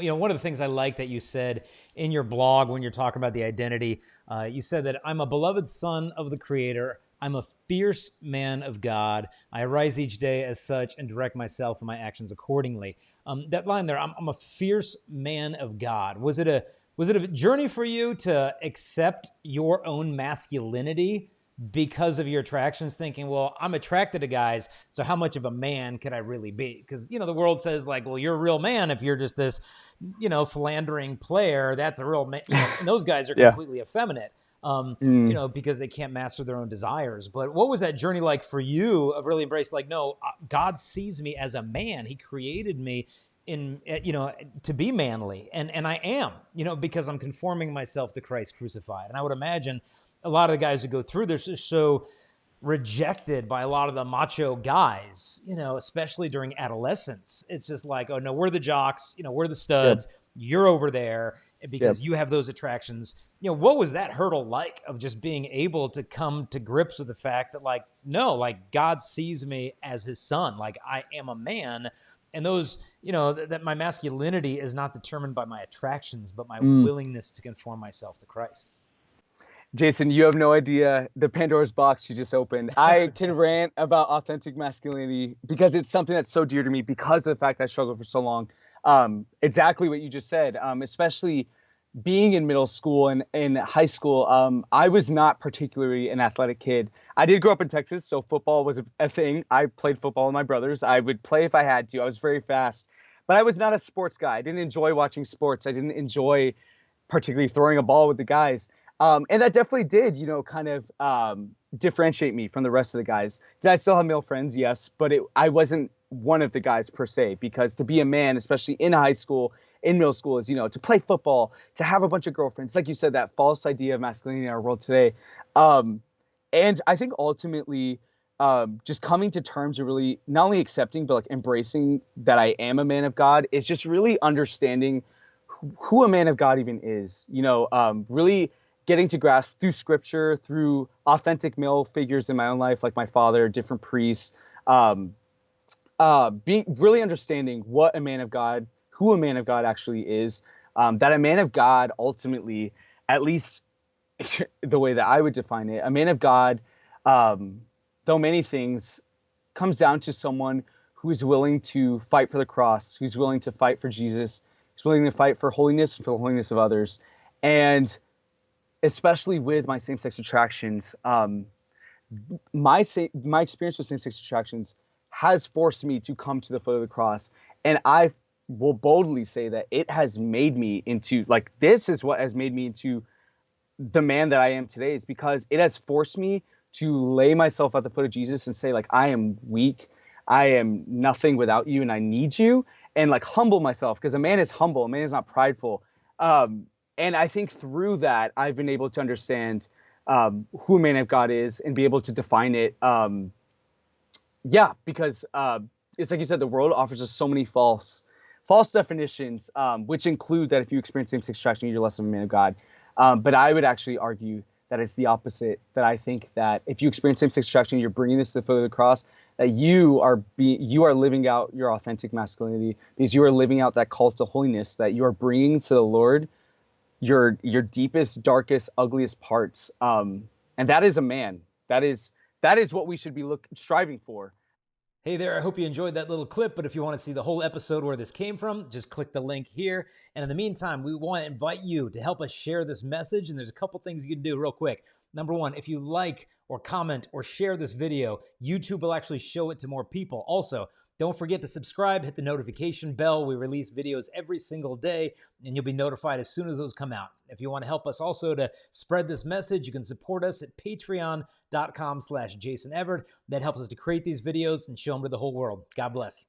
one of the things I like that you said in your blog when you're talking about the identity, you said that I'm a beloved son of the Creator. I'm a fierce man of God. I arise each day as such and direct myself and my actions accordingly. That line there, I'm a fierce man of God. Was it a journey for you to accept your own masculinity because of your attractions, thinking, well, I'm attracted to guys, so how much of a man could I really be? Because, the world says, like, well, you're a real man if you're just this, philandering player. That's a real man, and those guys are Yeah. completely effeminate, Mm. because they can't master their own desires. But what was that journey like for you of really embracing, like, no, God sees me as a man. He created me to be manly, and I am, because I'm conforming myself to Christ crucified. And I would imagine a lot of the guys who go through this are so rejected by a lot of the macho guys, especially during adolescence. It's just like, oh no, we're the jocks, we're the Yep. studs, you're over there because Yep. you have those attractions. What was that hurdle like of just being able to come to grips with the fact that, like, no, like, God sees me as his son, like I am a man, and those, that my masculinity is not determined by my attractions, but my Mm. willingness to conform myself to Christ. Jason, you have no idea the Pandora's box you just opened. I can rant about authentic masculinity because it's something that's so dear to me because of the fact that I struggled for so long. Exactly what you just said, especially being in middle school and in high school. I was not particularly an athletic kid. I did grow up in Texas, so football was a thing. I played football with my brothers. I would play if I had to. I was very fast, but I was not a sports guy. I didn't enjoy watching sports. I didn't enjoy particularly throwing a ball with the guys. And that definitely did, kind of differentiate me from the rest of the guys. Did I still have male friends? Yes, but I wasn't one of the guys per se, because to be a man, especially in high school, in middle school, is, to play football, to have a bunch of girlfriends, like you said, that false idea of masculinity in our world today. And I think ultimately, just coming to terms of really not only accepting, but like embracing that I am a man of God is just really understanding who a man of God even is, really getting to grasp through scripture, through authentic male figures in my own life, like my father, different priests, being really understanding what a man of God, who a man of God actually is, that a man of God ultimately, at least the way that I would define it, a man of God, though many things, comes down to someone who is willing to fight for the cross, who's willing to fight for Jesus, who's willing to fight for holiness and for the holiness of others. And especially with my same-sex attractions, my experience with same-sex attractions has forced me to come to the foot of the cross. And I will boldly say that it has made me into, like, this is what has made me into the man that I am today. It's because it has forced me to lay myself at the foot of Jesus and say, like, I am weak. I am nothing without you, and I need you. And, like, humble myself, because a man is humble. A man is not prideful. And I think through that, I've been able to understand who a man of God is and be able to define it. Because it's like you said, the world offers us so many false definitions, which include that if you experience same-sex attraction, you're less of a man of God. But I would actually argue that it's the opposite, that I think that if you experience same-sex attraction, you're bringing this to the foot of the cross, that you are living out your authentic masculinity, because you are living out that call to holiness, that you are bringing to the Lord your deepest, darkest, ugliest parts. And that is a man. That is what we should be striving for. Hey there, I hope you enjoyed that little clip, but if you want to see the whole episode where this came from, just click the link here. And in the meantime, we want to invite you to help us share this message, and there's a couple things you can do real quick. Number one, if you like or comment or share this video, YouTube will actually show it to more people. Also, don't forget to subscribe, hit the notification bell. We release videos every single day, and you'll be notified as soon as those come out. If you want to help us also to spread this message, you can support us at patreon.com/Jason Evert. That helps us to create these videos and show them to the whole world. God bless.